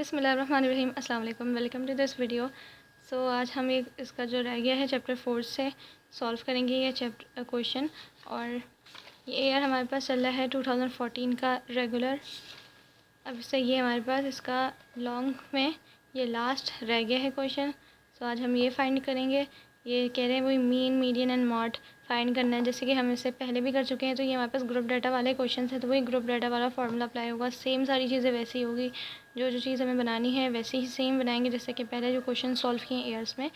बिस्मिल्लाहिर्रहमानिर्रहीम अस्सलाम वालेकुम, वेलकम टू दिस वीडियो। आज हम इसका जो रह गया है चैप्टर 4 से सॉल्व करेंगे ये चैप्टर क्वेश्चन। और ये ईयर हमारे पास चल रहा है 2014 का रेगुलर। अब इससे ये हमारे पास इसका लॉन्ग में ये लास्ट रह गया है क्वेश्चन। आज हम ये फाइंड करेंगे। ये कह रहे हैं वही mean, median and mod find करना है, जैसे कि हम इससे पहले भी कर चुके हैं। तो ये हमारे पास ग्रुप डाटा वाले क्वेश्चन है, तो वही ग्रुप डाटा वाला फार्मूला अप्लाई होगा। सेम सारी चीज़ें वैसी होगी, जो जो चीज़ हमें बनानी है वैसे ही सेम बनाएंगे, जैसे कि पहले जो क्वेश्चन सॉल्व किए ईयर्स में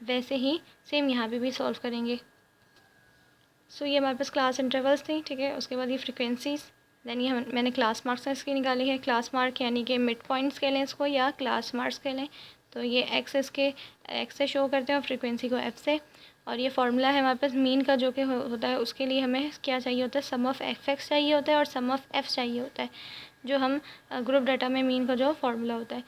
वैसे ही सेम यहाँ पे भी सॉल्व करेंगे। ये हमारे पास क्लास इंटरवल्स थी, ठीक है। उसके बाद ये फ्रिक्वेंसीज, दैन ये मैंने क्लास मार्क्स इसकी निकाली है। क्लास मार्क यानी कि मिड पॉइंट्स कह लें इसको, या क्लास मार्क्स कह लें। तो ये एक्स से शो करते हैं और फ्रिक्वेंसी को एफ से। और ये फार्मूला है हमारे पास मीन का, जो कि होता है उसके लिए हमें क्या चाहिए होता है, सम ऑफ़ एफ एक्स चाहिए होता है और सम ऑफ़ एफ चाहिए होता है, जो हम ग्रुप डाटा में मीन का जो फार्मूला होता है।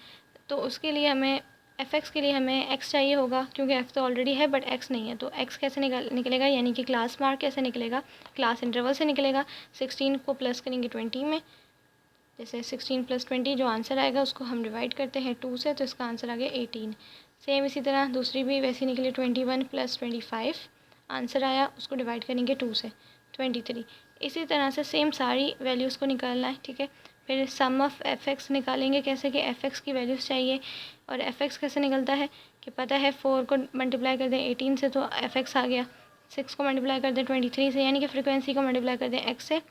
तो उसके लिए हमें एफ एक्स के लिए हमें एक्स चाहिए होगा, क्योंकि एफ़ तो ऑलरेडी है बट एक्स नहीं है। तो एक्स कैसे निकलेगा, यानी कि क्लास मार्क कैसे निकलेगा, क्लास इंटरवल से निकलेगा। 16 को प्लस करेंगे 20 में, जैसे 16 + 20 जो आंसर आएगा उसको हम डिवाइड करते हैं 2 से, तो इसका आंसर आ गया 18। सेम इसी तरह दूसरी भी वैसी निकली, 21 + 25 आंसर आया, उसको डिवाइड करेंगे 2 से, 23। इसी तरह से सेम सारी वैल्यूज़ को निकालना है, ठीक है। फिर सम ऑफ़ एफ एक्स निकालेंगे, कैसे कि एफ एक्स की वैल्यूज़ चाहिए। और एफ एक्स कैसे निकलता है कि पता है 4 को मल्टीप्लाई कर दें 18 से तो एफ एक्स आ गया। 6 को मल्टीप्लाई कर दें 23 से, यानी कि फ्रिक्वेंसी को मल्टीप्लाई कर दें एक्स से,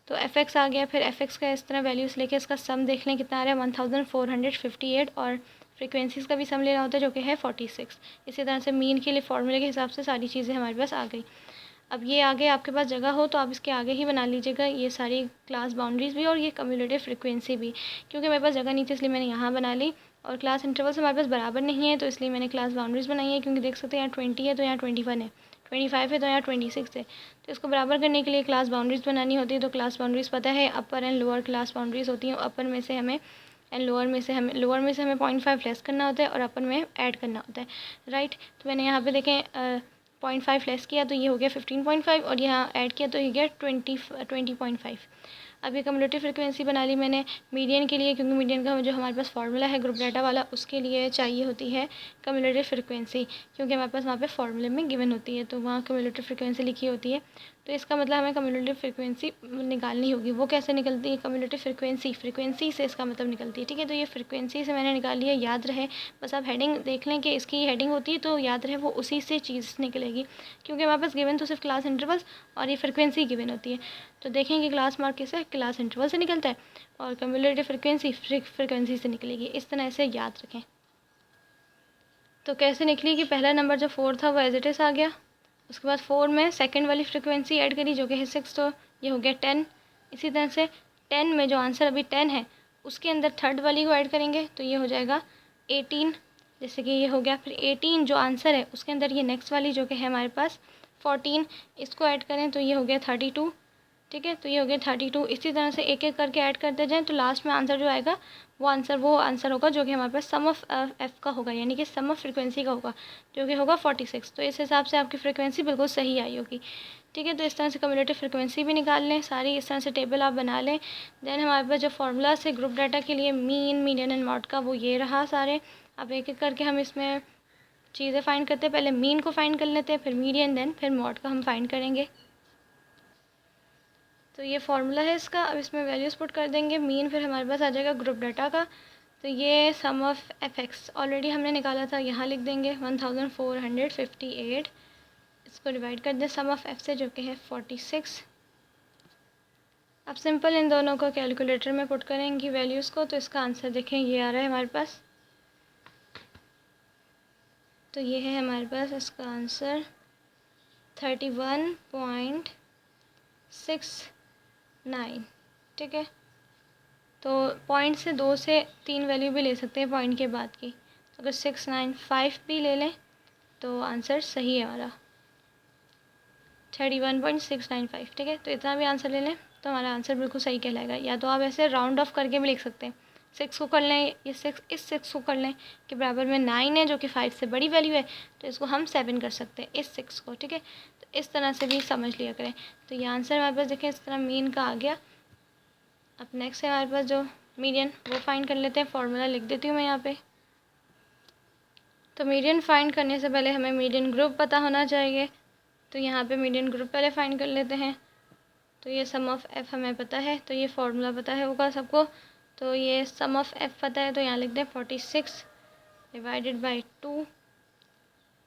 तो एफ एक्स आ गया। फिर एफ एक्स का इस तरह वैल्यूज़ लेके इसका सम देख लें कितना आ रहा है, 1458। और फ्रिक्वेंसीज़ का भी सम लेना होता है, जो कि है 46। इसी तरह से मीन के लिए फार्मूले के हिसाब से सारी चीज़ें हमारे पास आ गई। अब ये आगे आपके पास जगह हो तो आप इसके आगे ही बना लीजिएगा ये सारी क्लास बाउंड्रीज़ भी और ये कम्युलेटिव फ्रिक्वेंसी भी, क्योंकि मेरे पास जगह नहीं थी इसलिए मैंने यहाँ बना ली। और क्लास इंटरवल्स हमारे पास बराबर नहीं है, तो इसलिए मैंने क्लास बाउंड्रीज़ बनाई है, क्योंकि देख सकते हैं यहाँ 20 है तो यहाँ 21 है, 25 है तो यहाँ 26 है। तो इसको बराबर करने के लिए क्लास बाउंड्रीज़ बनानी होती है। तो क्लास बाउंड्रीज़ पता है अपर एंड लोअर क्लास बाउंड्रीज़ होती हैं। अपर में से हमें एंड लोअर में से हमें 0.5 लेस करना होता है और अपर में ऐड करना होता है, राइट। तो मैंने यहाँ पे देखें 0.5 लेस किया तो ये हो गया 15.5, और यहाँ ऐड किया तो ये गया 20.5। अब ये कम्युलेटिव फ्रिक्वेंसी बना ली मैंने मीडियन के लिए, क्योंकि मीडियन का जो हमारे पास फार्मूला है ग्रुप डाटा वाला, उसके लिए चाहिए होती है कम्युलेटिव फ्रिक्वेंसी, क्योंकि हमारे पास वहाँ पे फार्मूले में गिवन होती है, तो वहाँ कम्युलेटिव फ्रिक्वेंसी लिखी होती है। तो इसका मतलब हमें कम्युलेटिव फ्रिक्वेंसी निकालनी होगी। वो कैसे निकलती है, कम्युलेटिव फ्रिक्वेंसी से इसका मतलब निकलती है, ठीक है। तो ये फ्रिक्वेंसी से मैंने निकाल लिया, याद रहे, बस आप हेडिंग देख लें कि इसकी हेडिंग होती है तो याद रहे वो उसी से चीज़ निकलेगी, क्योंकि हमारे पास गिवन तो सिर्फ क्लास इंटरवल्स और ये फ्रिक्वेंसी गिवन होती है। तो देखेंगे क्लास मार्क किससे, क्लास इंटरवल से निकलता है, और कम्युलेटिव फ्रिक्वेंसी फ्रिक्वेंसी से निकलेगी। इस तरह से याद रखें। तो कैसे निकली कि पहला नंबर जो 4 था वो एज इट इज़ आ गया। उसके बाद 4 में सेकंड वाली फ्रिक्वेंसी ऐड करी, जो कि है 6, तो ये हो गया 10। इसी तरह से 10 में जो आंसर अभी 10 है उसके अंदर थर्ड वाली को ऐड करेंगे तो ये हो जाएगा 18, जैसे कि ये हो गया। फिर 18 जो आंसर है उसके अंदर ये नेक्स्ट वाली जो कि है हमारे पास 14, इसको ऐड करें तो ये हो गया 32, ठीक है। तो ये हो गया 32। इसी तरह से एक एक करके ऐड करते जाएँ तो लास्ट में आंसर जो आएगा वो आंसर होगा जो कि हमारे पास सम ऑफ़ एफ़ का होगा, यानी कि सम ऑफ़ फ्रिक्वेंसी का होगा, जो कि होगा 46। तो इस हिसाब से आपकी फ्रिक्वेंसी बिल्कुल सही आई होगी, ठीक है। तो इस तरह से कम्युलेटिव फ्रिक्वेंसी भी निकाल लें सारी, इस तरह से टेबल आप बना लें। देन हमारे पास जो फार्मूलाज है ग्रुप डाटा के लिए मीन, मीडियन एंड मॉड का, वो ये रहा सारे। अब एक एक करके हम इसमें चीज़ें फाइंड करते हैं। पहले मीन को फाइंड कर लेते हैं, फिर मीडियन, देन फिर मॉड का हम फाइंड करेंगे। तो ये फार्मूला है इसका। अब इसमें वैल्यूज़ पुट कर देंगे। मीन फिर हमारे पास आ जाएगा ग्रुप डाटा का, तो ये sum of F x already हमने निकाला था, यहाँ लिख देंगे 1458। इसको डिवाइड कर दें सम ऑफ़ एफ से, जो कि है 46। अब सिंपल इन दोनों को कैलकुलेटर में पुट करेंगे वैल्यूज़ को, तो इसका आंसर देखें ये आ रहा है हमारे पास। तो ये है हमारे पास इसका आंसर 31.69, ठीक है। तो पॉइंट से 2 से 3 वैल्यू भी ले सकते हैं पॉइंट के बाद की, तो अगर 695 भी ले लें तो आंसर सही है हमारा 31.695, ठीक है। तो इतना भी आंसर ले लें तो हमारा आंसर बिल्कुल सही कहलाएगा। या तो आप ऐसे राउंड ऑफ करके भी लिख सकते हैं, 6 को कर लें, ये 6 इस 6 को कर लें कि बराबर में 9 है, जो कि 5 से बड़ी वैल्यू है, तो इसको हम 7 कर सकते हैं इस 6 को, ठीक है। तो इस तरह से भी समझ लिया करें। तो ये आंसर हमारे पास देखें इस तरह मीन का आ गया। अब नेक्स्ट है हमारे पास जो मीडियन, वो फाइंड कर लेते हैं। फार्मूला लिख देती हूँ मैं यहाँ पे। तो मीडियन फाइंड करने से पहले हमें मीडियन ग्रुप पता होना चाहिए। तो यहाँ पे मीडियन ग्रुप पहले फाइंड कर लेते हैं। तो ये सम ऑफ़ एफ़ हमें पता है, तो ये फार्मूला पता है होगा सबको। तो ये सम ऑफ़ एफ़ पता है, तो यहाँ लिख दें 46 डिवाइडेड बाई 2।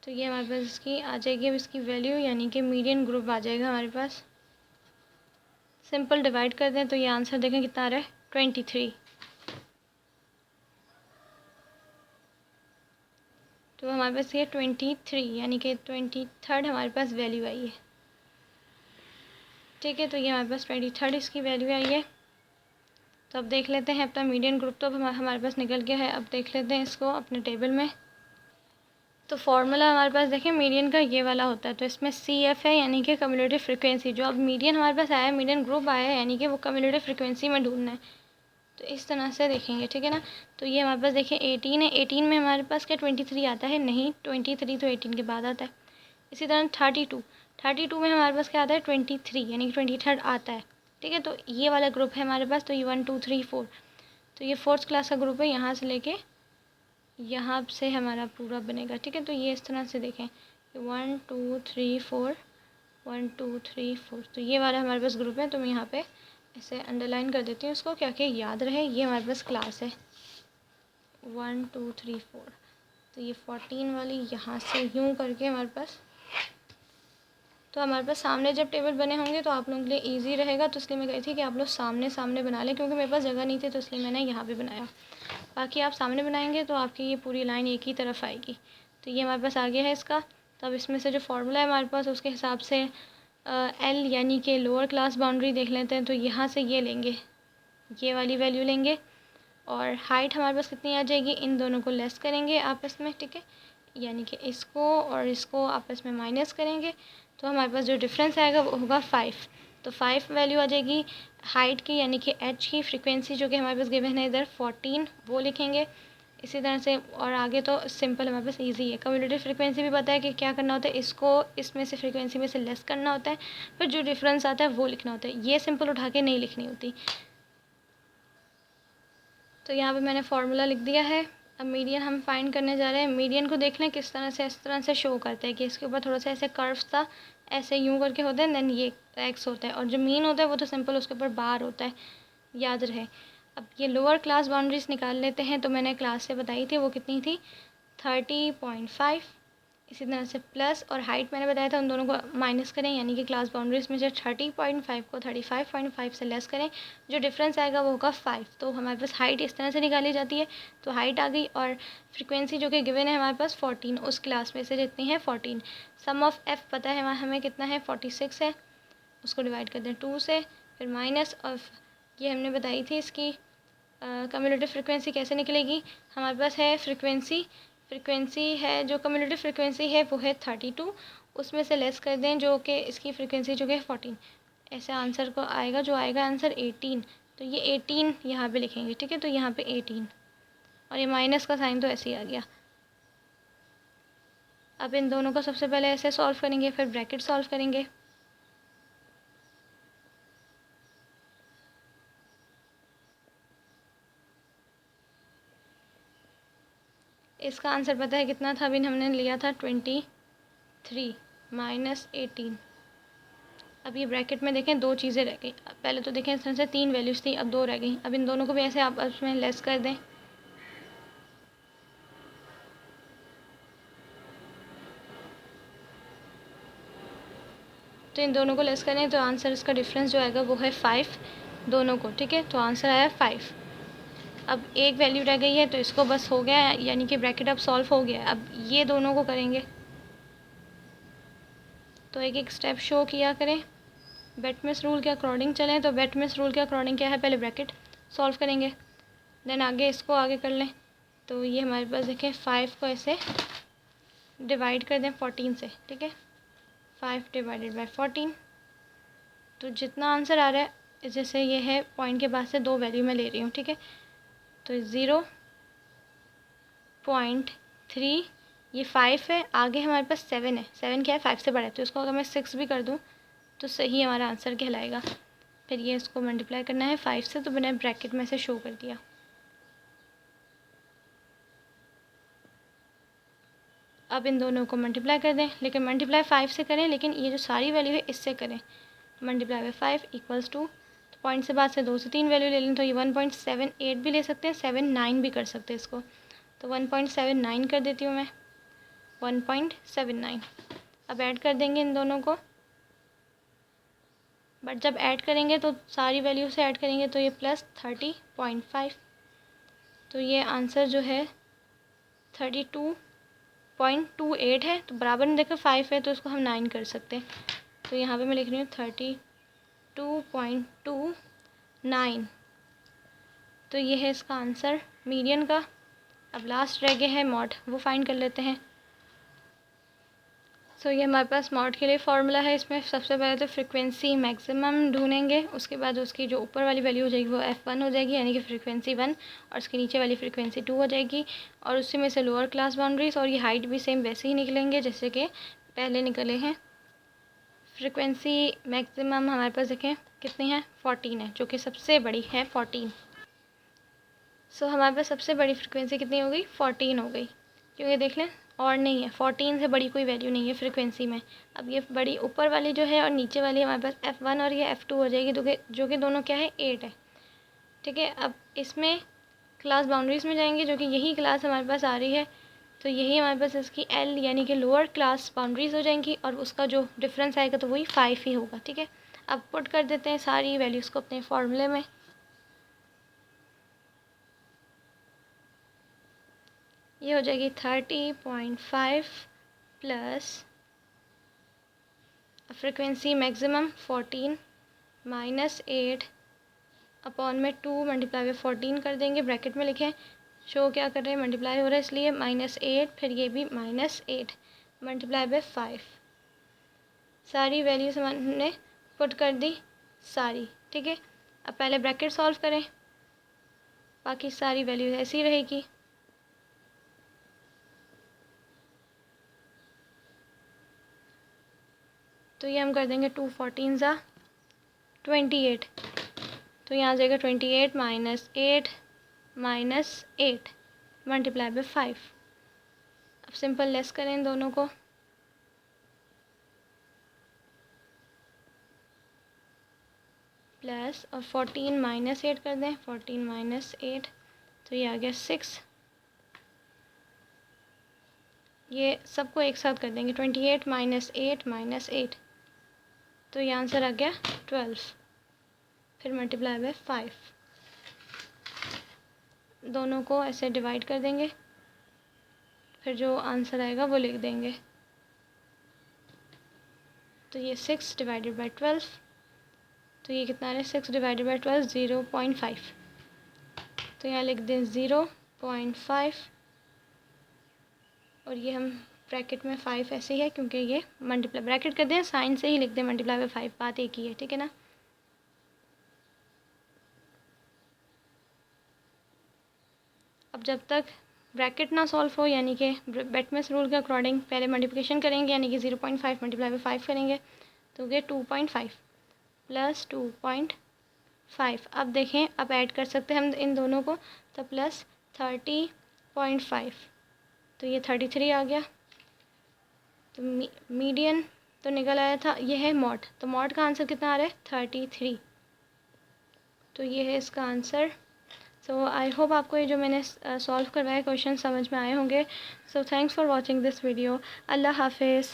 तो ये हमारे पास इसकी आ जाएगी अब इसकी वैल्यू, यानी कि मीडियन ग्रुप आ जाएगा हमारे पास। सिंपल डिवाइड कर दें तो ये आंसर देखें कितना आ रहा है, 23। तो हमारे पास ये 23 यानी कि 23 हमारे पास वैल्यू आई है। ठीक है, तो ये हमारे पास 23 इसकी वैल्यू आई है। तो अब देख लेते हैं अपना मीडियन ग्रुप, तो अब हमारे पास निकल गया है। अब देख लेते हैं इसको अपने टेबल में। तो फार्मूला हमारे पास देखें मीडियन का ये वाला होता है। तो इसमें सी एफ है, यानी कि कम्युलेटिव फ्रिक्वेंसी। जो अब मीडियन हमारे पास आया है, मीडियन ग्रुप आया है, यानी कि वो कम्युलेटिव फ्रिक्वेंसी में ढूंढना है। तो इस तरह से देखेंगे, ठीक है ना। तो ये हमारे पास देखिए 18 है। 18 में हमारे पास क्या 23 आता है? नहीं, 23 तो 18 के बाद आता है। इसी तरह 32 में हमारे पास क्या आता है? 23 यानी कि 23 आता है। ठीक है, तो ये वाला ग्रुप है हमारे पास। तो ये 1 2 3 4, तो ये 4th क्लास का ग्रुप है। यहाँ से लेके यहाँ से हमारा पूरा बनेगा। ठीक है, तो ये इस तरह से देखें 1 2 3 4 1 2 3 4, तो ये वाला हमारे पास ग्रुप है। तो मैं यहाँ पे ऐसे अंडरलाइन कर देती हूँ इसको, क्या कि याद रहे ये हमारे पास क्लास है 1 2 3 4। तो ये 14 वाली यहाँ से यूँ करके हमारे पास, तो हमारे पास सामने जब टेबल बने होंगे तो आप लोगों के लिए इजी रहेगा। तो इसलिए मैं कही थी कि आप लोग सामने सामने बना लें, क्योंकि मेरे पास जगह नहीं थी, तो इसलिए मैंने यहाँ पे बनाया। बाकी आप सामने बनाएंगे तो आपकी ये पूरी लाइन एक ही तरफ आएगी। तो ये हमारे पास आ गया है इसका। तो अब इसमें से जो फार्मूला है हमारे पास, उसके हिसाब से एल यानी कि लोअर क्लास बाउंड्री देख लेते हैं। तो यहाँ से ये लेंगे, ये वाली वैल्यू लेंगे, और हाइट हमारे पास कितनी आ जाएगी, इन दोनों को लेस करेंगे आपस में। ठीक है, यानी कि इसको और इसको आपस में माइनस करेंगे, तो हमारे पास जो डिफरेंस आएगा वो होगा 5। तो 5 वैल्यू आ जाएगी हाइट की, यानी कि एच की। फ्रीक्वेंसी जो कि हमारे पास गिवन है इधर 14, वो लिखेंगे इसी तरह से। और आगे तो सिंपल हमारे पास इजी है। कम्युलेटिव फ्रीक्वेंसी भी पता है कि क्या करना होता है, इसको इसमें से फ्रीक्वेंसी में से लेस करना होता है, फिर जो डिफरेंस आता है वो लिखना होता है। ये सिंपल उठा के नहीं लिखनी होती। तो यहाँ पे मैंने फार्मूला लिख दिया है। अब मीडियन हम फाइंड करने जा रहे हैं। मीडियन को देख लें किस तरह से, इस तरह से शो करते हैं कि इसके ऊपर थोड़ा सा ऐसे कर्व्स था, ऐसे यूँ करके होता है, देन ये एक्स होता है, और जो मीन होता है वो तो सिंपल उसके ऊपर बार होता है, याद रहे। अब ये लोअर क्लास बाउंड्रीज निकाल लेते हैं। तो मैंने क्लास से बताई थी वो कितनी थी, 30.5। इसी तरह से प्लस और हाइट मैंने बताया था, उन दोनों को माइनस करें, यानी कि क्लास बाउंड्रीज में से 30.5 को 35.5 से लेस करें, जो डिफरेंस आएगा वो होगा 5। तो हमारे पास हाइट इस तरह से निकाली जाती है। तो हाइट आ गई, और फ्रीक्वेंसी जो कि गिवन है हमारे पास 14, उस क्लास में से जितनी है 14। सम ऑफ एफ़ पता है हमें कितना है, 46 है। उसको डिवाइड कर दें 2 से, फिर माइनस ऑफ ये हमने बताई थी इसकी कम्युलेटिव फ्रिक्वेंसी कैसे निकलेगी। हमारे पास है फ्रिक्वेंसी है, जो कम्युलेटिव फ्रिक्वेंसी है वो है 32, उसमें से लेस कर दें जो कि इसकी फ्रिक्वेंसी जो कि 14। ऐसे आंसर को आएगा, जो आएगा आंसर 18। तो ये 18 यहाँ पे लिखेंगे। ठीक है, तो यहाँ पे 18, और ये माइनस का साइन तो ऐसे ही आ गया। अब इन दोनों को सबसे पहले ऐसे सॉल्व करेंगे, फिर ब्रैकेट सॉल्व करेंगे। इसका आंसर पता है कितना था, अभी हमने लिया था 23 माइनस 18। अब ये ब्रैकेट में देखें दो चीज़ें रह गई। पहले तो देखें इस तरह से 3 वैल्यूज़ थी, अब 2 रह गई। अब इन दोनों को भी ऐसे आप उसमें लेस कर दें। तो इन दोनों को लेस करें तो आंसर इसका डिफरेंस जो आएगा वो है 5 दोनों को। ठीक है, तो आंसर आया 5। अब एक वैल्यू रह गई है, तो इसको बस हो गया, यानी कि ब्रैकेट अब सॉल्व हो गया। अब ये दोनों को करेंगे, तो एक एक स्टेप शो किया करें। बेटमेस रूल के अकॉर्डिंग चलें। तो बेटमेस रूल के अकॉर्डिंग क्या है, पहले ब्रैकेट सॉल्व करेंगे, देन आगे इसको आगे कर लें। तो ये हमारे पास देखें 5 को ऐसे डिवाइड कर दें 14 से। ठीक है, 5 डिवाइडेड बाई 14, तो जितना आंसर आ रहा है, जैसे ये है पॉइंट के बाद से 2 वैल्यू मैं ले रही हूँ। ठीक है, तो 0.3, ये 5 है, आगे हमारे पास 7 है। 7 क्या है, 5 से बड़ा है, तो इसको अगर मैं 6 भी कर दूँ तो सही हमारा आंसर कहलाएगा। फिर ये इसको मल्टीप्लाई करना है 5 से, तो मैंने ब्रैकेट में से शो कर दिया। अब इन दोनों को मल्टीप्लाई कर दें, लेकिन मल्टीप्लाई 5 से करें, लेकिन ये जो सारी वैल्यू है इससे करें। Multiply by 5 equals to, point से बाद से 2 से 3 वैल्यू ले लें तो ये 1.78 भी ले सकते हैं, 79 भी कर सकते हैं इसको। तो 1.79 कर देती हूँ मैं, 1.79। अब ऐड कर देंगे इन दोनों को, बट जब ऐड करेंगे तो सारी वैल्यू से ऐड करेंगे तो ये प्लस 30.5। तो ये आंसर जो है 32.28 है। तो बराबर में देखो 5 है तो इसको हम 9 कर सकते हैं। तो यहाँ पे मैं लिख रही हूँ 32.29। तो ये है इसका आंसर मीडियन का। अब लास्ट रह गया है मॉड, वो फाइंड कर लेते हैं। सो ये हमारे पास मॉड के लिए फार्मूला है। इसमें सबसे पहले तो फ्रीक्वेंसी मैक्सिमम ढूंढेंगे, उसके बाद उसकी जो ऊपर वाली वैल्यू हो जाएगी वो f1 हो जाएगी, यानी कि फ्रीक्वेंसी 1, और उसके नीचे वाली फ्रीक्वेंसी 2 हो जाएगी, और उसी में से लोअर क्लास बाउंड्रीज और ये हाइट भी सेम वैसे ही निकलेंगे जैसे कि पहले निकले हैं। फ्रीक्वेंसी मैक्सिमम हमारे पास देखें कितनी है, 14 है, जो कि सबसे बड़ी है 14। सो हमारे पास सबसे बड़ी फ्रीक्वेंसी कितनी हो गई, 14 हो गई, क्योंकि देख लें और नहीं है, 14 से बड़ी कोई वैल्यू नहीं है फ्रीक्वेंसी में। अब ये बड़ी ऊपर वाली जो है और नीचे वाली हमारे पास f1 और ये f2 हो जाएगी, जो कि दोनों क्या है, 8 है। ठीक है, अब इसमें क्लास बाउंड्रीज़ में जाएंगे, जो कि यही क्लास हमारे पास आ रही है, तो यही हमारे पास इसकी L यानी कि लोअर क्लास बाउंड्रीज़ हो जाएंगी, और उसका जो डिफरेंस आएगा तो वही 5 ही होगा। ठीक है, अब पुट कर देते हैं सारी वैल्यूज़ को अपने फॉर्मूले में। ये हो जाएगी 30.5 plus frequency maximum 14 minus 8 upon में 2 मल्टीप्लाई बाई 14 कर देंगे, ब्रैकेट में लिखें, शो क्या कर रहे हैं, मल्टीप्लाई हो रहा है इसलिए -8, फिर ये भी -8 मल्टीप्लाई बाई 5। सारी वैल्यूज हमने पुट कर दी सारी। ठीक है, अब पहले ब्रैकेट सॉल्व करें, बाकी सारी वैल्यूज ऐसी ही रहेगी। तो ये हम कर देंगे 2 14 ज़ा 28, तो यहाँ आ जाएगा 28 माइनस 8 मल्टीप्लाई बाई 5। अब सिंपल लेस करें इन दोनों को, प्लस और 14 माइनस 8 कर दें, 14 माइनस 8, तो ये आ गया 6। ये सबको एक साथ कर देंगे, 28 माइनस 8, तो ये आंसर आ गया 12, फिर मल्टीप्लाई बाय 5। दोनों को ऐसे डिवाइड कर देंगे, फिर जो आंसर आएगा वो लिख देंगे। तो ये 6 डिवाइडेड बाई 12, तो ये कितना आ रहा है, 6 डिवाइडेड बाई 12 0.5, तो यहाँ लिख दें 0.5, और ये हम ब्रैकेट में 5 ऐसे ही है क्योंकि ये मल्टीप्लाई, ब्रैकेट कर दें साइन से ही लिख दें मल्टीप्लाई बाई 5, बात एक ही है। ठीक है ना। अब जब तक ब्रैकेट ना सॉल्व हो, यानी कि बेटमेस रूल के अकॉर्डिंग पहले मल्टीप्लिकेशन करेंगे, यानी कि 0.5 मल्टीप्लाई बाई 5 करेंगे, तो ये 2.5 प्लस 2.5। अब देखें, अब ऐड कर सकते हैं हम इन दोनों को, तो प्लस 30.5, तो ये 33 आ गया। तो मीडियन तो निकल आया था, ये है मॉड, तो मॉड का आंसर कितना आ रहा है, 33। तो ये है इसका आंसर। सो आई होप आपको ये जो मैंने सॉल्व करवाया क्वेश्चन समझ में आए होंगे। So thanks for watching this video. अल्लाह हाफिज़।